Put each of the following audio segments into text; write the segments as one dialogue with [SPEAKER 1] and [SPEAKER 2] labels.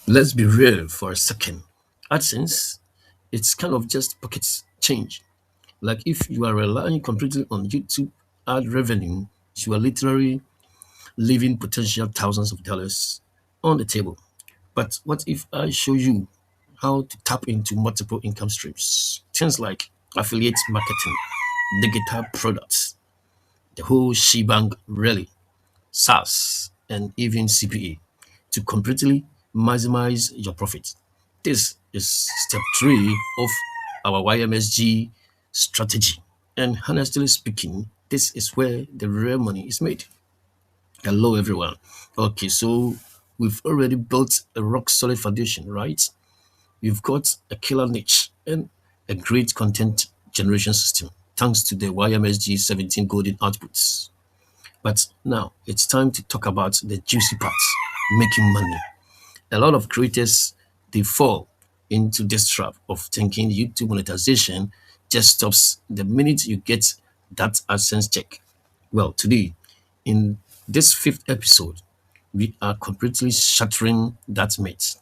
[SPEAKER 1] Let's be real for a second. AdSense, it's kind of just pocket change. Like if you are relying completely on YouTube ad revenue, you are literally leaving potential thousands of dollars on the table. But what if I show you how to tap into multiple income streams? Things like affiliate marketing, digital products, the whole shebang really, SaaS, and even CPA to completely maximize your profit. This is step three of our YMSG strategy. And honestly speaking, this is where the real money is made. Hello, everyone. Okay, so we've already built a rock solid foundation, right? We've got a killer niche and a great content generation system thanks to the YMSG 17 golden outputs. But now it's time to talk about the juicy parts, making money. A lot of creators they fall into this trap of thinking YouTube monetization just stops the minute you get that AdSense check. Well, today, in this fifth episode, we are completely shattering that myth.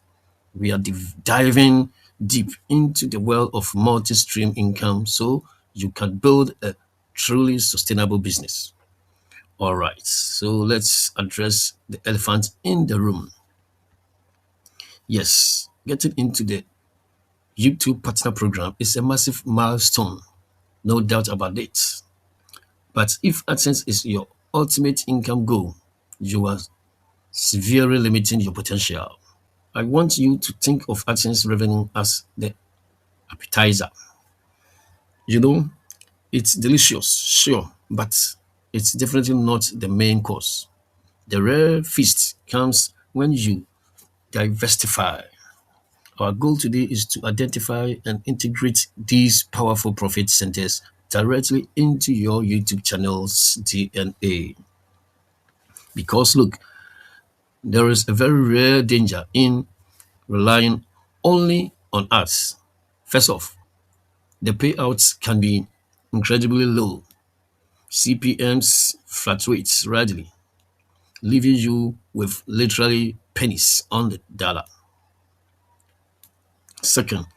[SPEAKER 1] We are diving deep into the world of multi stream income so you can build a truly sustainable business. All right, so let's address the elephant in the room. Yes, getting into the YouTube Partner Program is a massive milestone, no doubt about it. But if AdSense is your ultimate income goal, you are severely limiting your potential. I want you to think of AdSense revenue as the appetizer. You know, it's delicious, sure, but it's definitely not the main course. The real feast comes when you diversify. Our goal today is to identify and integrate these powerful profit centers directly into your YouTube channel's DNA. Because look, there is a very rare danger in relying only on ads. First off, the payouts can be incredibly low. CPMs fluctuates readily, leaving you with literally pennies on the dollar. Second,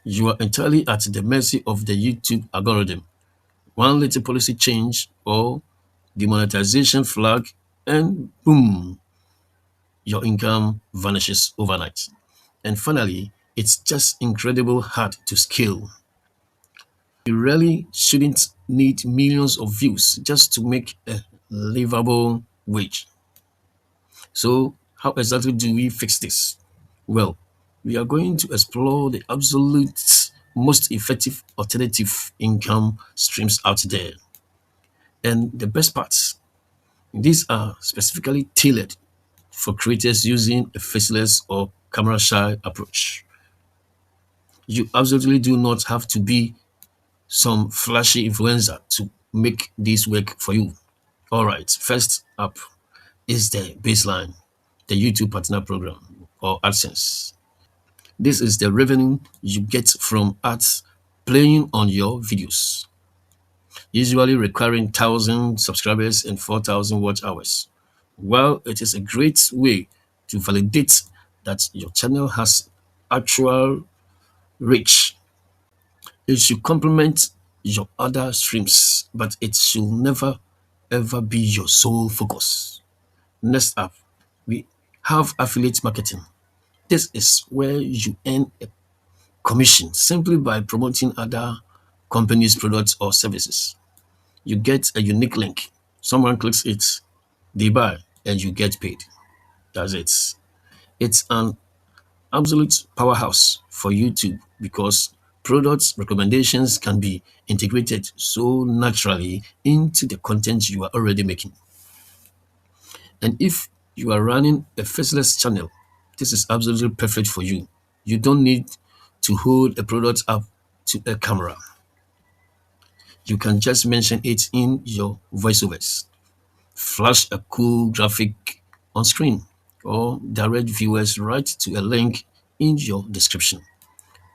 [SPEAKER 1] you are entirely at the mercy of the YouTube algorithm. One little policy change or demonetization flag, and boom, your income vanishes overnight. And finally, it's just incredible hard to scale. You really shouldn't need millions of views just to make a livable wage. So, how exactly do we fix this? Well, we are going to explore the absolute most effective alternative income streams out there. And the best parts, these are specifically tailored for creators using a faceless or camera shy approach. You absolutely do not have to be some flashy influencer to make this work for you. All right, first up is the baseline, the YouTube Partner Program or AdSense. This is the revenue you get from ads playing on your videos, usually requiring 1,000 subscribers and 4,000 watch hours. While it is a great way to validate that your channel has actual reach, it should complement your other streams, but it should never ever be your sole focus. Next up, we have affiliate marketing. This is where you earn a commission simply by promoting other companies' products or services. You get a unique link. Someone clicks it, they buy, and you get paid. That's it. It's an absolute powerhouse for YouTube because product recommendations can be integrated so naturally into the content you are already making. And if you are running a faceless channel, this is absolutely perfect for you. You don't need to hold a product up to a camera. You can just mention it in your voiceovers, flash a cool graphic on screen, or direct viewers right to a link in your description.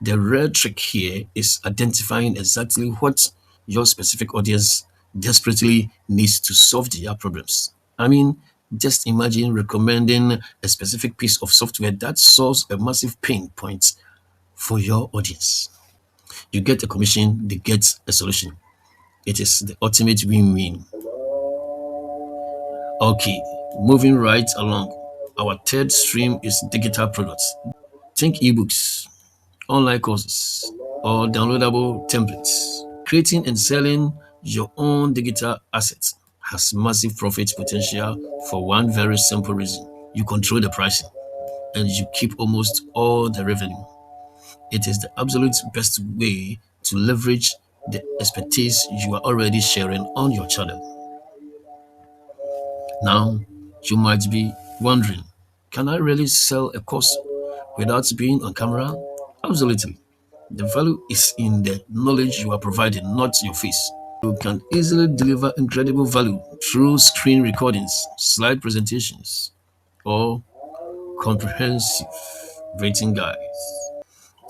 [SPEAKER 1] The real trick here is identifying exactly what your specific audience desperately needs to solve their problems. I mean, Just imagine recommending a specific piece of software that solves a massive pain point for your audience. You get a commission, they get a solution. It is the ultimate win-win. Okay, moving right along. Our third stream is digital products. Think ebooks, online courses, or downloadable templates. Creating and selling your own digital assets has massive profit potential for one very simple reason. You control the pricing and you keep almost all the revenue. It is the absolute best way to leverage the expertise you are already sharing on your channel. Now, you might be wondering, can I really sell a course without being on camera? Absolutely. The value is in the knowledge you are providing, not your face. You can easily deliver incredible value through screen recordings, slide presentations, or comprehensive rating guides.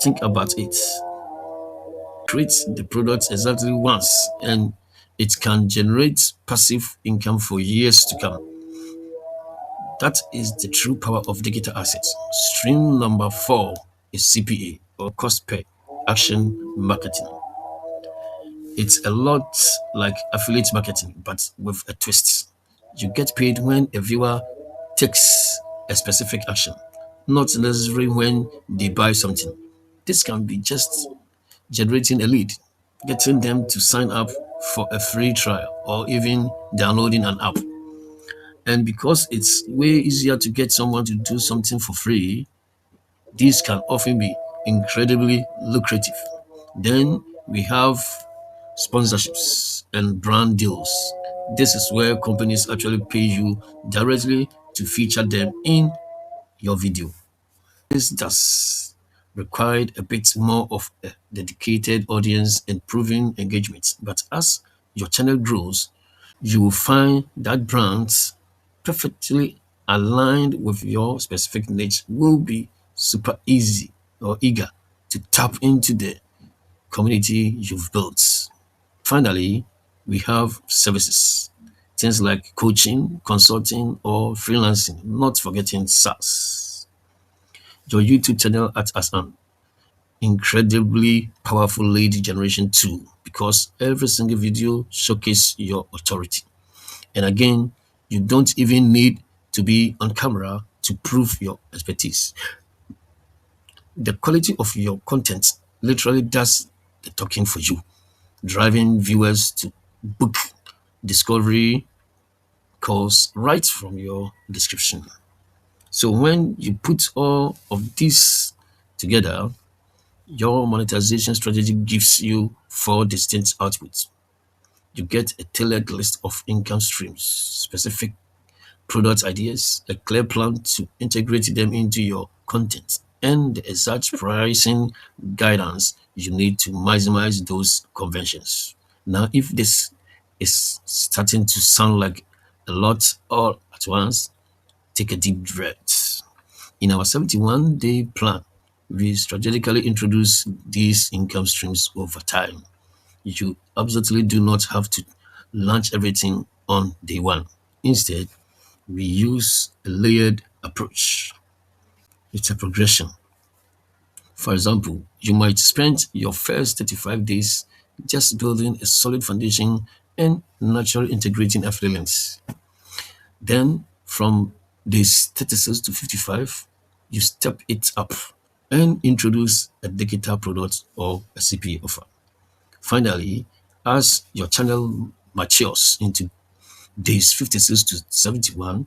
[SPEAKER 1] Think about it. Create the product exactly once and it can generate passive income for years to come. That is the true power of digital assets. Stream number 4 is CPA or cost per action marketing. It's a lot like affiliate marketing, but with a twist. You get paid when a viewer takes a specific action, not necessarily when they buy something. This can be just generating a lead, getting them to sign up for a free trial, or even downloading an app. And because it's way easier to get someone to do something for free, these can often be incredibly lucrative. Then we have sponsorships and brand deals. This is where companies actually pay you directly to feature them in your video. This does require a bit more of a dedicated audience and proven engagement. But as your channel grows, you will find that brands perfectly aligned with your specific niche will be super easy or eager to tap into the community you've built. Finally, we have services, things like coaching, consulting, or freelancing, not forgetting SaaS. Your YouTube channel acts as an incredibly powerful lead generation tool because every single video showcases your authority. And again, you don't even need to be on camera to prove your expertise. The quality of your content literally does the talking for you, driving viewers to book discovery calls right from your description. So when you put all of this together, your monetization strategy gives you four distinct outputs. You get a tailored list of income streams, specific product ideas, a clear plan to integrate them into your content, and the exact pricing guidance you need to maximize those conversions. Now, if this is starting to sound like a lot all at once, take a deep breath. In our 71-day plan, we strategically introduce these income streams over time. You absolutely do not have to launch everything on day one. Instead, we use a layered approach. It's a progression. For example, you might spend your first 35 days just building a solid foundation and naturally integrating affiliates. Then, from days 36 to 55, you step it up and introduce a digital product or a CPA offer. Finally, as your channel matures into days 56 to 71,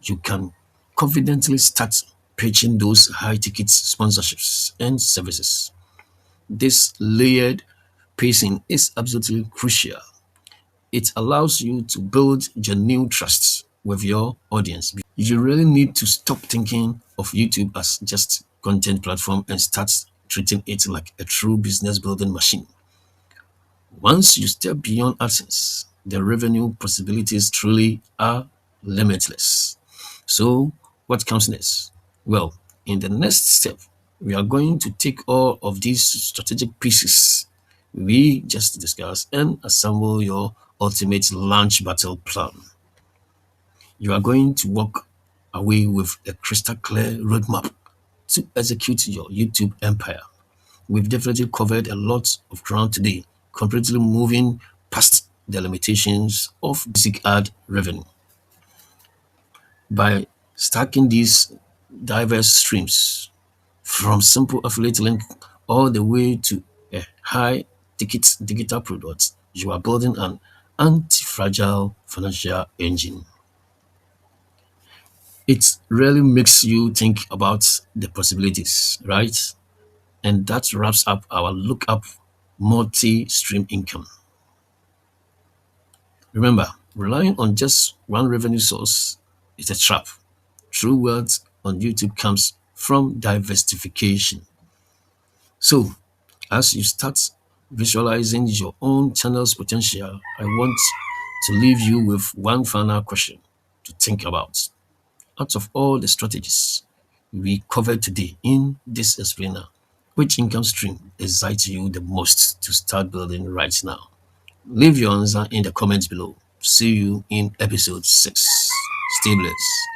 [SPEAKER 1] you can confidently start pitching those high ticket sponsorships and services. This layered pacing is absolutely crucial. It allows you to build genuine trust with your audience. You really need to stop thinking of YouTube as just content platform and start treating it like a true business building machine. Once you step beyond AdSense, the revenue possibilities truly are limitless. So, what comes next? Well, in the next step, we are going to take all of these strategic pieces we just discussed and assemble your ultimate launch battle plan. You are going to walk away with a crystal clear roadmap to execute your YouTube empire. We've definitely covered a lot of ground today, completely moving past the limitations of basic ad revenue. By stacking these diverse streams, from simple affiliate link all the way to a high ticket digital product, you are building an anti-fragile financial engine. It really makes you think about the possibilities, right? And that wraps up our look up multi-stream income. Remember, relying on just one revenue source is a trap. True wealth on YouTube comes from diversification. So, as you start visualizing your own channel's potential, I want to leave you with one final question to think about. Out of all the strategies we covered today in this explainer, which income stream excites you the most to start building right now? Leave your answer in the comments below. See you in episode 6. Stay blessed.